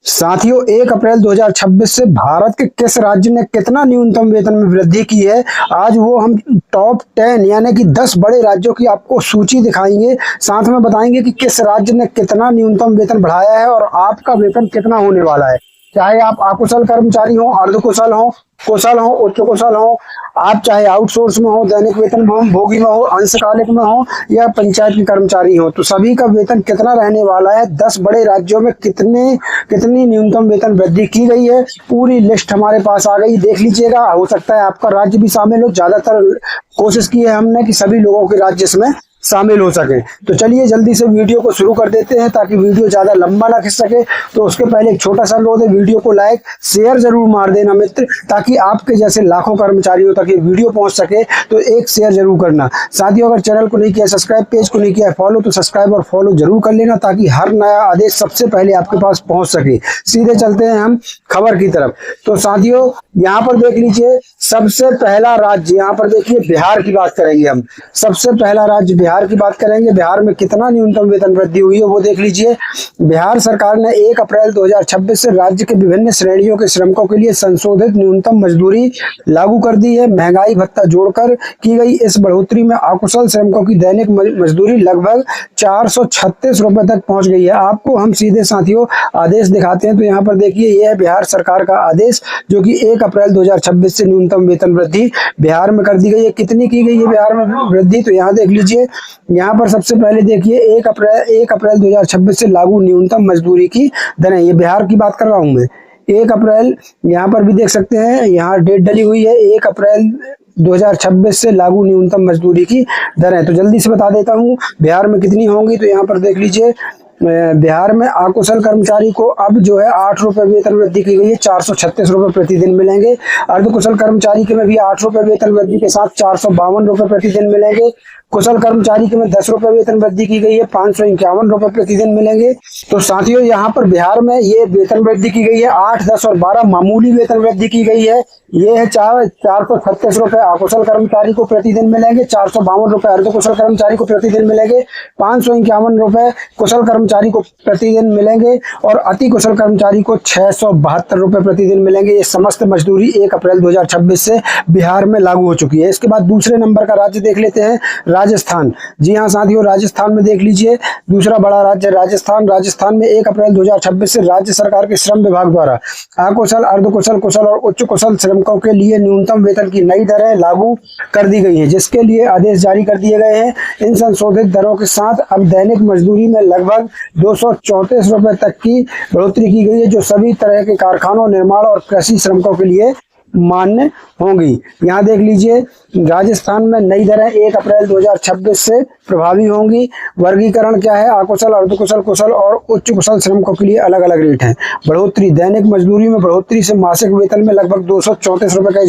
साथियों, 1 अप्रैल 2026 से भारत के किस राज्य ने कितना न्यूनतम वेतन में वृद्धि की है, आज वो हम टॉप 10 यानी कि 10 बड़े राज्यों की आपको सूची दिखाएंगे। साथ में बताएंगे कि किस राज्य ने कितना न्यूनतम वेतन बढ़ाया है और आपका वेतन कितना होने वाला है। चाहे आप अकुशल कर्मचारी हो, अर्धकुशल हो, कुशल हो, उच्च कुशल हो, आप चाहे आउटसोर्स में हो, दैनिक वेतन में हो, भोगी में हो, अंशकालिक में हो या पंचायत के कर्मचारी हो, तो सभी का वेतन कितना रहने वाला है, 10 बड़े राज्यों में कितनी न्यूनतम वेतन वृद्धि की गई है, पूरी लिस्ट हमारे पास आ गई। देख लीजिएगा, हो सकता है आपका राज्य भी शामिल हो। ज्यादातर कोशिश की है हमने कि सभी लोगों के राज्य इसमें शामिल हो सके। तो चलिए जल्दी से वीडियो को शुरू कर देते हैं ताकि वीडियो ज्यादा लंबा ना खिंच सके। तो उसके पहले एक छोटा सा अनुरोध है, वीडियो को लाइक शेयर जरूर मार देना मित्र, ताकि आपके जैसे लाखों कर्मचारियों तक ये वीडियो पहुंच सके। तो एक शेयर जरूर करना। साथियों, अगर चैनल को नहीं किया सब्सक्राइब, पेज को नहीं किया फॉलो, तो सब्सक्राइब और फॉलो जरूर कर लेना ताकि हर नया आदेश सबसे पहले आपके पास पहुंच सके। सीधे चलते हैं हम खबर की तरफ। तो साथियों, यहाँ पर देख लीजिए, सबसे पहला राज्य यहाँ पर देखिए बिहार की बात करेंगे हम। सबसे पहला राज्य बिहार की बात करेंगे। बिहार में कितना न्यूनतम वेतन वृद्धि हुई है वो देख लीजिए। बिहार सरकार ने 1 अप्रैल 2026 से राज्य के विभिन्न श्रेणियों के श्रमिकों के लिए संशोधित न्यूनतम मजदूरी लागू कर दी है। महंगाई भत्ता जोड़कर की गई इस बढ़ोतरी में अकुशल श्रमिकों की दैनिक मजदूरी लगभग 436 रुपए तक पहुंच गई है। आपको हम सीधे साथियों आदेश दिखाते हैं। तो यहाँ पर देखिए, यह है बिहार सरकार का आदेश जो कि 1 अप्रैल 2026 से न्यूनतम वेतन वृद्धि बिहार में कर दी गई है। कितनी की गई है बिहार में वृद्धि, तो यहाँ देख लीजिए। यहाँ पर सबसे पहले देखिए 1 अप्रैल 2026 से लागू न्यूनतम मजदूरी की दरें, ये बिहार की बात कर रहा हूं मैं। 1 अप्रैल यहाँ पर भी देख सकते हैं, यहाँ डेट डली हुई है 1 अप्रैल 2026 से लागू न्यूनतम मजदूरी की दरें। तो जल्दी से बता देता हूँ बिहार में कितनी होंगी। तो यहाँ पर देख लीजिए, बिहार में अकुशल कर्मचारी को अब जो है 8 रुपए वेतन वृद्धि की गई है, 436 रुपए प्रतिदिन मिलेंगे। अर्धकुशल कर्मचारी के में भी 8 रुपए वेतन वृद्धि के साथ 452 रुपए प्रतिदिन मिलेंगे। कुशल कर्मचारी के में 10 रुपए वेतन वृद्धि की गई है, 551 रुपए प्रतिदिन मिलेंगे। तो साथियों, यहाँ पर बिहार में ये वेतन वृद्धि की गई है। 8, 10 और 12 मामूली वेतन वृद्धि की गई है। ये है 436 रुपए अकुशल कर्मचारी को प्रतिदिन मिलेंगे, 452 रुपए अर्धकुशल कर्मचारी को प्रतिदिन मिलेंगे, 551 रुपए कुशल कर्मचारी को प्रतिदिन मिलेंगे और अति कुशल कर्मचारी को 672 रुपए प्रतिदिन मिलेंगे। ये समस्त मजदूरी 1 अप्रैल 2026 से बिहार में लागू हो चुकी है। इसके बाद दूसरे नंबर का राज्य देख लेते हैं, राजस्थान। जी हाँ साथियों, राजस्थान में देख लीजिए, दूसरा बड़ा राज्य राजस्थान। राजस्थान में 1 अप्रैल 2026 से राज्य सरकार के श्रम विभाग द्वारा अकुशल, अर्धकुशल, कुशल और उच्च कुशल श्रमिकों के लिए न्यूनतम वेतन की नई दरें लागू कर दी गई है, जिसके लिए आदेश जारी कर दिए गए हैं। इन संशोधित दरों के साथ अब दैनिक मजदूरी में लगभग 234 रुपए तक की बढ़ोतरी की गई है, जो सभी तरह के कारखानों, निर्माण और कृषि श्रमिकों के लिए मान्य होंगी। यहाँ देख लीजिए, राजस्थान में नई दरें 1 अप्रैल 2026 से प्रभावी होंगी। वर्गीकरण क्या है, अकुशल, अर्धकुशल, कुशल और उच्च कुशल श्रमिकों के लिए अलग अलग रेट हैं। बढ़ोतरी, दैनिक मजदूरी में बढ़ोतरी से मासिक वेतन में लगभग 234 रुपए का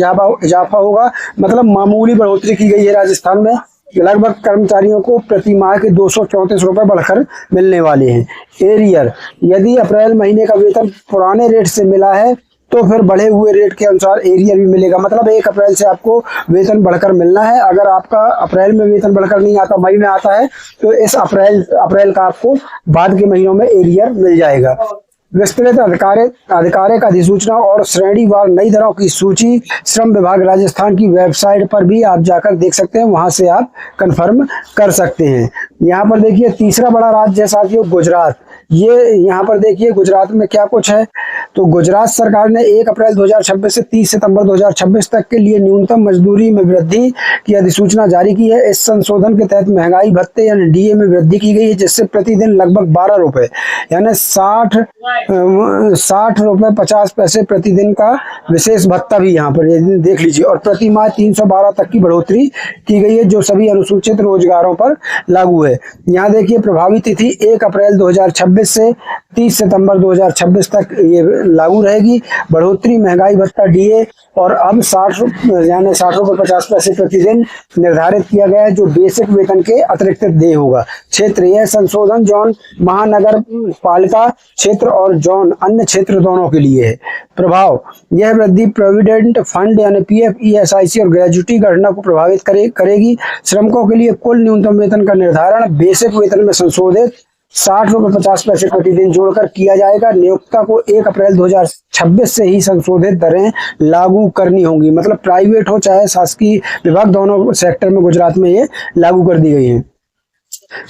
इजाफा होगा। मतलब मामूली बढ़ोतरी की गई है राजस्थान में। लगभग कर्मचारियों को प्रति माह के 234 रुपए बढ़कर मिलने वाले हैं। एरियर, यदि अप्रैल महीने का वेतन पुराने रेट से मिला है तो फिर बढ़े हुए रेट के अनुसार एरियर भी मिलेगा। मतलब 1 अप्रैल से आपको वेतन बढ़कर मिलना है। अगर आपका अप्रैल में वेतन बढ़कर नहीं आता, मई में आता है, तो इस अप्रैल का आपको बाद के महीनों में एरियर मिल जाएगा। विस्तृत आधिकारिक अधिसूचना और श्रेणीवार नई दरों की सूची श्रम विभाग राजस्थान की वेबसाइट पर भी आप जाकर देख सकते हैं, वहां से आप कंफर्म कर सकते हैं। यहाँ पर देखिए, तीसरा बड़ा राज्य है साथियों गुजरात। ये यहाँ पर देखिए, गुजरात में क्या कुछ है। तो गुजरात सरकार ने 1 अप्रैल 2026 से 30 सितंबर 2026 तक के लिए न्यूनतम मजदूरी में वृद्धि की अधिसूचना जारी की है। इस संशोधन के तहत महंगाई भत्ते यानी डीए में वृद्धि की गई है, जिससे प्रतिदिन लगभग 12 रुपए यानी 60 रुपए 50 पैसे प्रतिदिन का विशेष भत्ता भी यहाँ पर देख लीजिए। और प्रति माह 312 तक की बढ़ोतरी की गई है, जो सभी अनुसूचित रोजगारों पर लागू है। यहाँ देखिए, प्रभावी तिथि 1 अप्रैल 2026 से 30 सितंबर 2026 तक ये लागू रहेगी। बढ़ोतरी महंगाई भत्ता डीए और अब 60 रुपए 50 पैसे प्रतिदिन निर्धारित किया गया है, जो बेसिक वेतन के अतिरिक्त देय होगा। क्षेत्र, यह संशोधन जोन महानगर पालिका क्षेत्र और जोन अन्य क्षेत्र दोनों के लिए है। प्रभाव, यह वृद्धि प्रोविडेंट फंड यानी पीएफ, ईएसआईसी और ग्रेजुटी गणना को प्रभावित करेगी। श्रमिकों के लिए कुल न्यूनतम वेतन का निर्धारण बेसिक वेतन में संशोधित 60.50 रुपये प्रतिदिन जोड़कर किया जाएगा। नियोक्ता को 1 अप्रैल 2026 से ही संशोधित दरें लागू करनी होंगी। मतलब प्राइवेट हो चाहे शासकीय विभाग, दोनों सेक्टर में गुजरात में ये लागू कर दी गई है।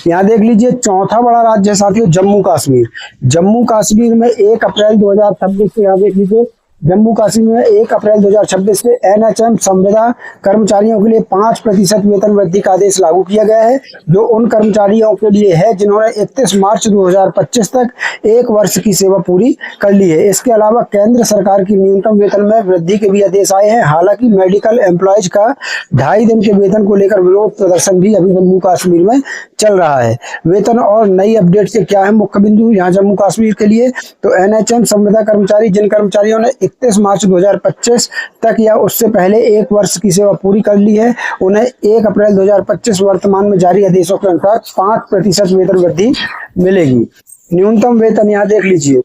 यहाँ देख लीजिए चौथा बड़ा राज्य है साथियों जम्मू कश्मीर। जम्मू कश्मीर में 1 अप्रैल 2026 से, यहाँ देख लीजिए जम्मू कश्मीर में 1 अप्रैल 2026 से एनएचएम संविदा कर्मचारियों के लिए 5% वेतन वृद्धि का आदेश लागू किया गया है, जो उन कर्मचारियों के लिए है जिन्होंने 31 मार्च 2025 तक 1 वर्ष की सेवा पूरी कर ली है। इसके अलावा केंद्र सरकार की न्यूनतम वेतन में वृद्धि के भी आदेश आए हैं। हालांकि मेडिकल एम्प्लॉयज का 2.5 दिन के वेतन को लेकर विरोध प्रदर्शन भी अभी जम्मू कश्मीर में चल रहा है। वेतन और नई अपडेट के क्या है मुख्य बिंदु यहाँ जम्मू कश्मीर के लिए, तो एनएचएम संविदा कर्मचारी, जिन कर्मचारियों ने 31 मार्च 2025 तक या उससे पहले 1 वर्ष की सेवा पूरी कर ली है, उन्हें 1 अप्रैल 2025 वर्तमान में जारी आदेशों के अनुसार 5% वेतन वृद्धि मिलेगी। न्यूनतम वेतन यहाँ देख लीजिए,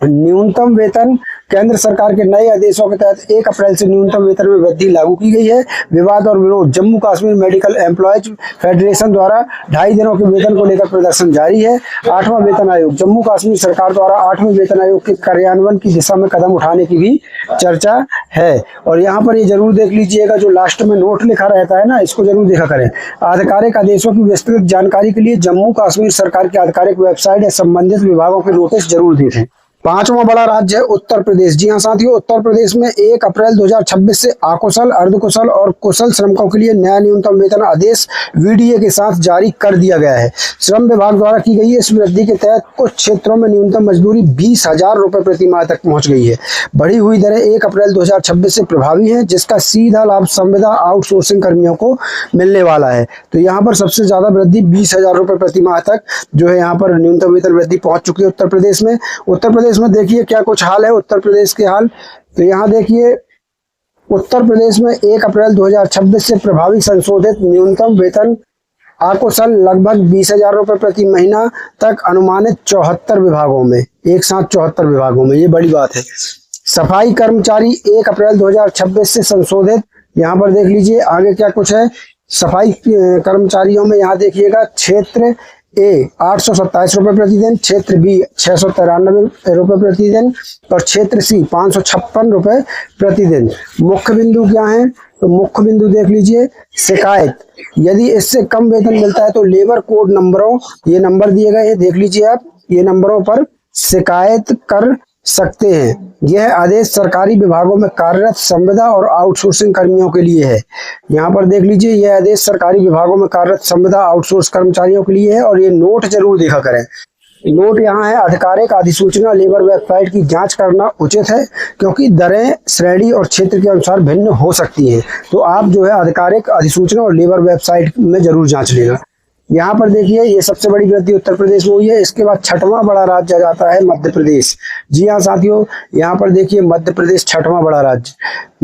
न्यूनतम वेतन केंद्र सरकार के नए आदेशों के तहत 1 अप्रैल से न्यूनतम वेतन में वृद्धि लागू की गई है। विवाद और विरोध, Jammu Kashmir medical employees federation द्वारा 2.5 दिनों के वेतन को लेकर प्रदर्शन जारी है। 8वां वेतन आयोग, जम्मू कश्मीर सरकार द्वारा 8वें वेतन आयोग के कार्यान्वयन की दिशा में कदम उठाने की भी चर्चा है। और यहाँ पर ये जरूर देख लीजिएगा, जो लास्ट में नोट लिखा रहता है ना, इसको जरूर देखा करें। आधिकारिक आदेशों की विस्तृत जानकारी के लिए जम्मू कश्मीर सरकार की आधिकारिक वेबसाइट या संबंधित विभागों के नोटिस जरूर देखें। 5वां बड़ा राज्य है उत्तर प्रदेश। जी हाँ साथियों, उत्तर प्रदेश में 1 अप्रैल 2026 से अकुशल, अर्धकुशल और कुशल श्रमिकों के लिए नया न्यूनतम वेतन आदेश वीडीए के साथ जारी कर दिया गया है। श्रम विभाग द्वारा की गई इस वृद्धि के तहत कुछ क्षेत्रों में न्यूनतम मजदूरी 20,000 रुपये प्रति माह तक पहुंच गई है। बढ़ी हुई दरें 1 अप्रैल 2026 से प्रभावी हैं, जिसका सीधा लाभ संविदा आउटसोर्सिंग कर्मियों को मिलने वाला है। तो यहाँ पर सबसे ज्यादा वृद्धि 20,000 रुपये प्रति माह तक जो है यहाँ पर न्यूनतम वेतन वृद्धि पहुंच चुकी है उत्तर प्रदेश में। उत्तर प्रदेश में देखिए क्या कुछ हाल है उत्तर प्रदेश के हाल, तो यहाँ देखिए उत्तर प्रदेश में 1 अप्रैल 2026 से प्रभावी संशोधित न्यूनतम वेतन अकुशल लगभग 20,000 रुपये प्रति महीना तक अनुमानित 74 विभागों में, एक साथ 74 विभागों में, ये बड़ी बात है। सफाई कर्मचारी 1 अप्रैल 2026 से संशोधित, यहाँ पर देख लीजिए आगे क्या कुछ है। सफाई कर्मचारियों में यहाँ देखिएगा क्षेत्र ए 827 रुपये प्रतिदिन, क्षेत्र बी 693 रुपये प्रतिदिन और क्षेत्र सी 556 रुपये प्रतिदिन। मुख्य बिंदु क्या है, तो मुख्य बिंदु देख लीजिए शिकायत, यदि इससे कम वेतन मिलता है तो लेबर कोड नंबरों, ये नंबर दिए गए हैं, देख लीजिए आप, ये नंबरों पर शिकायत कर सकते हैं। यह आदेश सरकारी विभागों में कार्यरत संविदा और आउटसोर्सिंग कर्मियों के लिए है। यहाँ पर देख लीजिए, यह आदेश सरकारी विभागों में कार्यरत संविदा आउटसोर्स कर्मचारियों के लिए है। और ये नोट जरूर देखा करें। नोट यहाँ है, आधिकारिक अधिसूचना लेबर वेबसाइट की जांच करना उचित है, क्योंकि दरें श्रेणी और क्षेत्र के अनुसार भिन्न हो सकती हैं। तो आप जो है आधिकारिक अधिसूचना और लेबर वेबसाइट में जरूर जांच लेना। यहाँ पर देखिए ये सबसे बड़ी वृद्धि उत्तर प्रदेश में हुई है। इसके बाद 6वां बड़ा राज्य आ जाता है मध्य प्रदेश। जी हाँ साथियों, यहाँ पर देखिए मध्य प्रदेश 6वां बड़ा राज्य।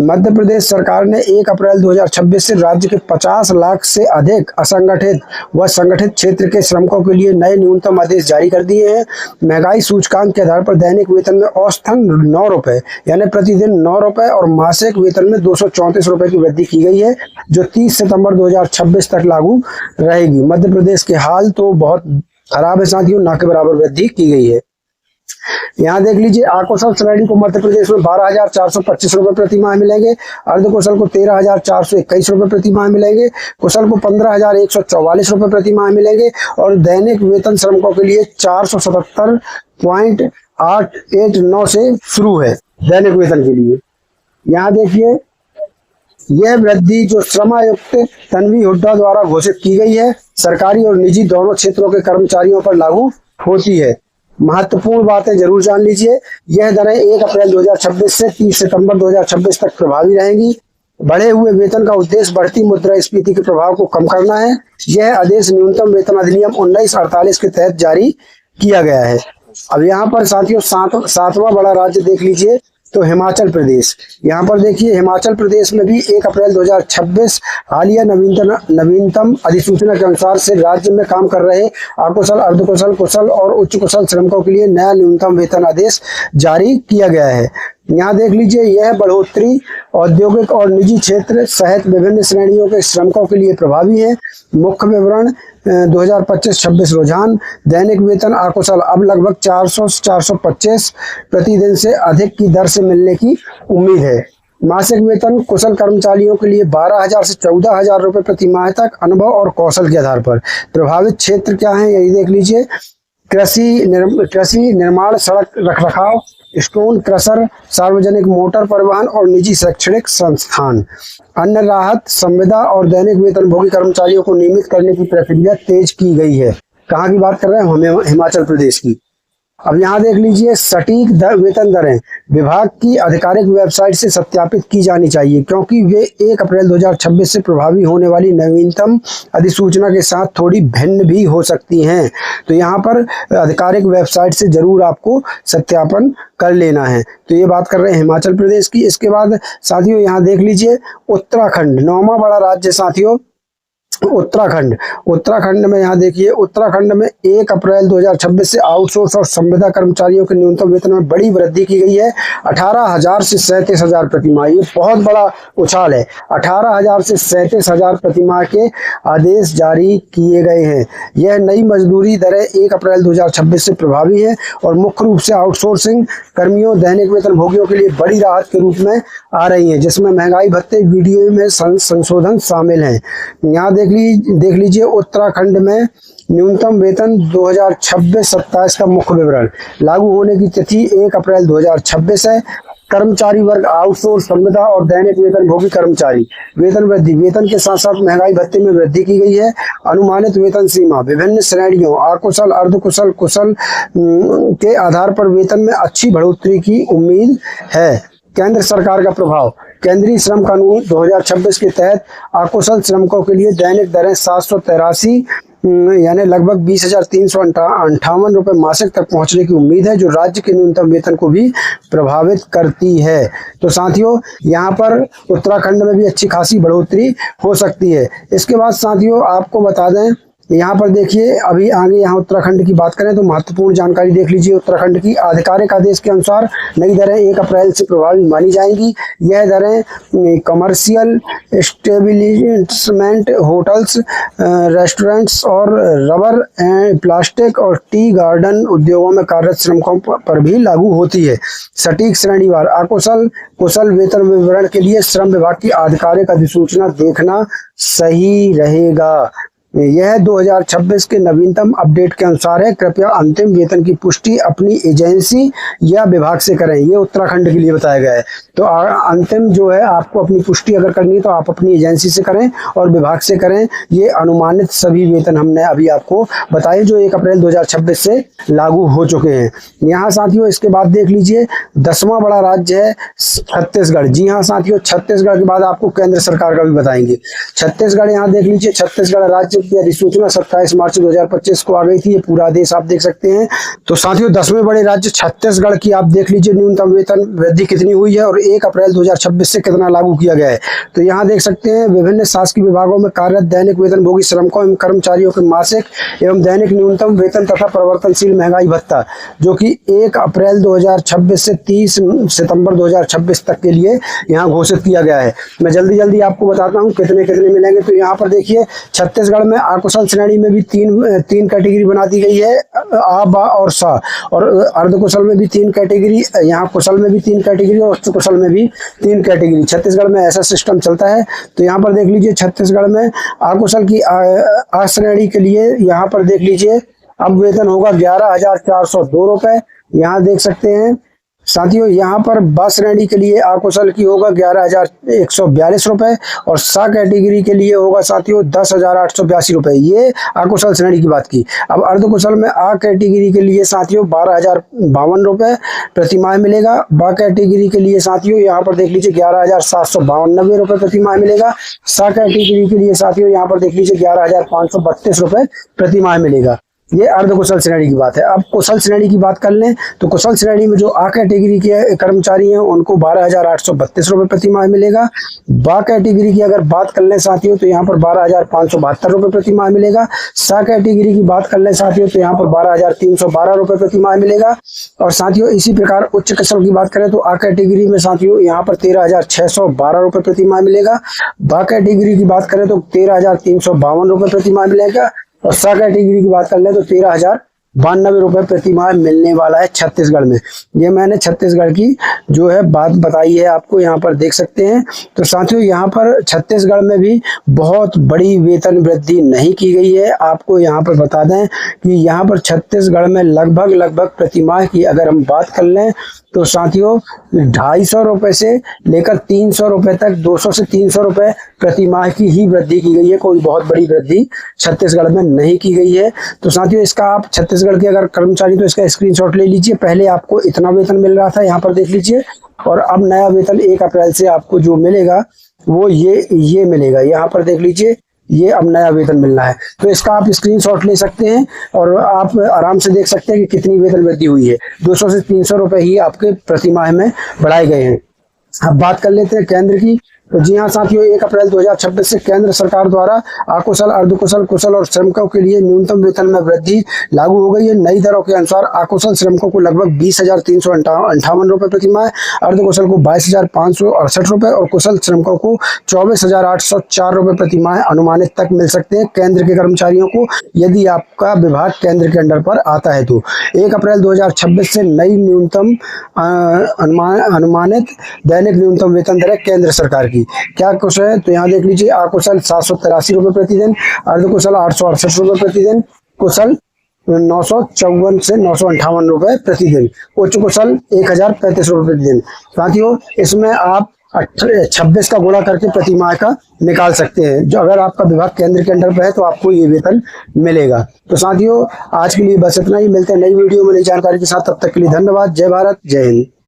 मध्य प्रदेश सरकार ने 1 अप्रैल 2026 से राज्य के 50 लाख से अधिक असंगठित व संगठित क्षेत्र के श्रमिकों के लिए नए न्यूनतम आदेश जारी कर दिए हैं। महंगाई सूचकांक के आधार पर दैनिक वेतन में औसतन 9 रुपये यानी प्रतिदिन 9 रुपये और मासिक वेतन में 234 रुपये की वृद्धि की गई है, जो 30 सितंबर 2026 तक लागू रहेगी। मध्य प्रदेश के हाल तो बहुत खराब है साथियों, ना के बराबर वृद्धि की गई है। यहाँ देख लीजिए अकुशल श्रेणी को मध्य प्रदेश में 12,425 रुपये प्रति माह मिलेंगे, अर्धकुशल को 13,421 रुपये प्रति माह मिलेंगे, कुशल को 15,144 रुपये प्रति माह मिलेंगे और दैनिक वेतन श्रमिकों के लिए 477.889 से शुरू है दैनिक वेतन के लिए। यहाँ देखिए यह वृद्धि जो श्रम आयुक्त तन्वी हुड्डा द्वारा घोषित की गई है, सरकारी और निजी दोनों क्षेत्रों के कर्मचारियों पर लागू होती है। महत्वपूर्ण बातें जरूर जान लीजिए। यह दरें 1 अप्रैल 2026 से 30 सितंबर 2026 तक प्रभावी रहेंगी। बढ़े हुए वेतन का उद्देश्य बढ़ती मुद्रास्फीति के प्रभाव को कम करना है। यह आदेश न्यूनतम वेतन अधिनियम 1948 के तहत जारी किया गया है। अब यहाँ पर साथियों 7वां बड़ा राज्य देख लीजिए, तो हिमाचल प्रदेश। यहाँ पर देखिए हिमाचल प्रदेश में भी 1 अप्रैल 2026 हालिया नवीनतम अधिसूचना के अनुसार से राज्य में काम कर रहे अकुशल, अर्धकुशल, कुशल और उच्च कुशल श्रमिकों के लिए नया न्यूनतम वेतन आदेश जारी किया गया है। यहाँ देख लीजिए, यह बढ़ोतरी औद्योगिक और निजी क्षेत्र सहित विभिन्न श्रेणियों के श्रमिकों के लिए प्रभावी है। मुख्य विवरण 2025-26 रुझान। दैनिक वेतन अकुशल अब लगभग 400-425 प्रतिदिन से अधिक की दर से मिलने की उम्मीद है। मासिक वेतन कुशल कर्मचारियों के लिए 12,000 से 14,000 रुपये प्रति माह तक, अनुभव और कौशल के आधार पर। प्रभावित क्षेत्र क्या है, यही देख लीजिए। कृषि निर्माण, सड़क रखरखाव, स्टोन क्रशर, सार्वजनिक मोटर परिवहन और निजी शैक्षणिक संस्थान। अन्य राहत संविदा और दैनिक वेतनभोगी कर्मचारियों को नियमित करने की प्रक्रिया तेज की गई है। कहाँ की बात कर रहे हैं हम? हिमाचल प्रदेश की। अब यहाँ देख लीजिए, सटीक वेतन दरें विभाग की आधिकारिक वेबसाइट से सत्यापित की जानी चाहिए, क्योंकि वे 1 अप्रैल 2026 से प्रभावी होने वाली नवीनतम अधिसूचना के साथ थोड़ी भिन्न भी हो सकती हैं। तो यहाँ पर आधिकारिक वेबसाइट से जरूर आपको सत्यापन कर लेना है। तो ये बात कर रहे हैं हिमाचल प्रदेश की। इसके बाद साथियों यहाँ देख लीजिए, उत्तराखंड 9वां बड़ा राज्य साथियों, उत्तराखंड में यहाँ देखिए, उत्तराखंड में 1 अप्रैल 2026 से आउटसोर्स और संविदा कर्मचारियों के न्यूनतम वेतन में बड़ी वृद्धि की गई है। 18,000 से 37,000 प्रति माह। ये बहुत बड़ा उछाल है। 18,000 से 37,000 प्रति माह के आदेश जारी किए गए हैं। यह नई मजदूरी दरें 1 अप्रैल 2026 से प्रभावी है और मुख्य रूप से आउटसोर्सिंग कर्मियों, दैनिक वेतन भोगियों के लिए बड़ी राहत के रूप में आ रही है, जिसमें महंगाई भत्ते, वीडियो में संशोधन शामिल हैं। यहाँ देख लीजिए, उत्तराखंड में न्यूनतम वेतन 2026-27 का मुख्य विवरण। लागू होने की तिथि 1 अप्रैल 2026 है। कर्मचारी वर्ग, आउटसोर्स, संविदा और दैनिक वेतन भोगी कर्मचारी। वेतन वृद्धि, वेतन के साथ साथ महंगाई भत्ते में वृद्धि की गई है। अनुमानित वेतन सीमा विभिन्न श्रेणियों अकुशल, अर्धकुशल, कुशल के आधार पर वेतन में अच्छी बढ़ोतरी की उम्मीद है। केंद्र सरकार का प्रभाव, केंद्रीय श्रम कानून 2026 के तहत अकुशल श्रमिकों के लिए दैनिक दरें 783 यानी लगभग 20,358 रुपये मासिक तक पहुंचने की उम्मीद है, जो राज्य के न्यूनतम वेतन को भी प्रभावित करती है। तो साथियों, यहाँ पर उत्तराखंड में भी अच्छी खासी बढ़ोतरी हो सकती है। इसके बाद साथियों आपको बता दें, यहाँ पर देखिए, अभी आगे यहाँ उत्तराखंड की बात करें तो महत्वपूर्ण जानकारी देख लीजिए। उत्तराखंड की आधिकारिक आदेश के अनुसार नई दरें 1 अप्रैल से प्रभावी मानी जाएंगी। यह दरें कमर्शियल एस्टेब्लिशमेंट, होटल्स, रेस्टोरेंट्स और रबर एंड प्लास्टिक और टी गार्डन उद्योगों में कार्यरत श्रमिकों पर भी लागू होती है। सटीक श्रेणीवार अकुशल कुशल वेतन विवरण के लिए श्रम विभाग की आधिकारिक अधिसूचना देखना सही रहेगा। यह 2026 के नवीनतम अपडेट के अनुसार है। कृपया अंतिम वेतन की पुष्टि अपनी एजेंसी या विभाग से करें। ये उत्तराखंड के लिए बताया गया है। तो अंतिम जो है, आपको अपनी पुष्टि अगर करनी है तो आप अपनी एजेंसी से करें और विभाग से करें। ये अनुमानित सभी वेतन हमने अभी आपको बताए, जो 1 अप्रैल 2026 से लागू हो चुके हैं। यहाँ साथियों इसके बाद देख लीजिए, 10वां बड़ा राज्य है छत्तीसगढ़। जी हाँ साथियों, छत्तीसगढ़ के बाद आपको केंद्र सरकार का भी बताएंगे। छत्तीसगढ़, यहाँ देख लीजिए, छत्तीसगढ़ राज्य की अधिसूचना 27 मार्च 2025 को आ गई थी। ये पूरा आदेश आप देख सकते हैं। तो साथियों 10वें बड़े राज्य छत्तीसगढ़ की आप देख लीजिए, न्यूनतम वेतन वृद्धि कितनी हुई है और 1 अप्रैल 2026 से कितना लागू किया गया है। तो यहाँ देख सकते हैं, विभिन्न शासकीय विभागों में कार्यरत दैनिक वेतन भोगी श्रमिकों एवं कर्मचारियों के मासिक एवं दैनिक न्यूनतम वेतन तथा परिवर्तनशील महंगाई भत्ता, जो कि 1 अप्रैल 2026 से 30 सितंबर 2026 तक के लिए यहाँ घोषित किया गया है। मैं जल्दी आपको बताता हूँ कितने मिलेंगे। तो यहाँ पर देखिए, छत्तीसगढ़ में अकुशल श्रेणी में भी तीन कैटेगरी बना दी गई है, आ, बा और सा। और अर्धकुशल में भी 3 कैटेगरी, यहाँ कुशल में भी 3 कैटेगरी और उच्च कुशल में भी 3 कैटेगरी। छत्तीसगढ़ में ऐसा सिस्टम चलता है। तो यहाँ पर देख लीजिए, छत्तीसगढ़ में अकुशल की आ श्रेणी के लिए यहाँ पर देख लीजिए, अब वेतन होगा 11,402 रुपये। यहाँ देख सकते हैं साथियों, यहाँ पर ब श्रेणी के लिए अकुशल की होगा 11,142 रुपये और सा कैटेगरी के लिए होगा साथियों 10,882 रुपये। ये अकुशल श्रेणी की बात की। अब अर्धकुशल में आ कैटेगरी के लिए साथियों 12,052 रुपये प्रति माह मिलेगा। ब कैटेगरी के लिए साथियों यहाँ पर देख लीजिए 11,792 रुपये प्रति माह मिलेगा। सा कैटेगरी के लिए साथियों यहाँ पर देख लीजिए 11,532 रुपये प्रति माह मिलेगा। ये अर्ध कुशल श्रेणी की बात है। अब कुशल श्रेणी की बात कर लें तो कुशल श्रेणी में जो आ कैटेगरी के कर्मचारी हैं उनको 12,832 रुपये प्रति माह मिलेगा। बा कैटेगरी की अगर बात कर लें साथियों तो यहाँ पर 12,572 रुपये प्रति माह मिलेगा। सा कैटेगरी की बात कर लें साथियों तो यहाँ पर 12,312 रुपये प्रति माह मिलेगा। और साथियों इसी प्रकार उच्च कुशल की बात करें तो आ कैटेगरी में साथियों यहाँ पर 13,612 रुपये प्रति माह मिलेगा। बा कैटेगरी की बात करें तो 13,352 रुपये प्रति माह मिलेगा। और सा कैटेगरी की बात कर ले तो 13,092 रुपये प्रति माह मिलने वाला है छत्तीसगढ़ में। ये मैंने छत्तीसगढ़ की जो है बात बताई है, आपको यहाँ पर देख सकते हैं। तो साथियों यहाँ पर छत्तीसगढ़ में भी बहुत बड़ी वेतन वृद्धि नहीं की गई है। आपको यहाँ पर बता दें कि यहाँ पर छत्तीसगढ़ में लगभग प्रति माह की अगर हम बात कर लें तो साथियों 250 रुपये से लेकर 300 रुपये तक 200 से 300 रुपये प्रति माह की ही वृद्धि की गई है। कोई बहुत बड़ी वृद्धि छत्तीसगढ़ में नहीं की गई है। तो साथियों इसका आप छत्तीसगढ़ के अगर कर्मचारी तो इसका स्क्रीनशॉट ले लीजिए। पहले आपको इतना वेतन मिल रहा था, यहाँ पर देख लीजिए, और अब नया वेतन 1 अप्रैल से आपको जो मिलेगा वो ये मिलेगा। यहाँ पर देख लीजिए, ये अब नया वेतन मिलना है। तो इसका आप स्क्रीनशॉट ले सकते हैं और आप आराम से देख सकते हैं कि कितनी वेतन वृद्धि हुई है। 200 से 300 रुपये ही आपके प्रति माह में बढ़ाए गए हैं। अब बात कर लेते हैं केंद्र की। तो जी हाँ साथियों, 1 अप्रैल 2026 से केंद्र सरकार द्वारा अकुशल, अर्धकुशल, कुशल और श्रमिकों के लिए न्यूनतम वेतन में वृद्धि लागू हो गई है। नई दरों के अनुसार अकुशल श्रमिकों को लगभग 20,358 रुपये प्रति माह, अर्धकुशल को 22,568 रुपये और कुशल श्रमिकों को 24,804 रुपये प्रति माह अनुमानित तक मिल सकते हैं केंद्र के कर्मचारियों को, यदि आपका विभाग केंद्र के अंडर पर आता है। तो 1 अप्रैल 2026 से नई न्यूनतम अनुमानित दैनिक न्यूनतम वेतन दर है केंद्र सरकार की। क्या कुछ है तो यहाँ देख लीजिए, अकुशल 783 रुपये प्रतिदिन, अर्धकुशल 868 रुपये प्रतिदिन, कुशल 954 से 958 रुपये प्रतिदिन, उच्च कुशल 1,035 रुपये प्रतिदिन। साथियों इसमें आप 26 का गुणा करके प्रति माह का निकाल सकते हैं। जो अगर आपका विभाग केंद्र के अंडर पर है तो आपको ये वेतन मिलेगा। तो साथियों आज के लिए बस इतना ही। मिलते हैं नई वीडियो में नई जानकारी के साथ। तब तक के लिए धन्यवाद। जय भारत, जय हिंद।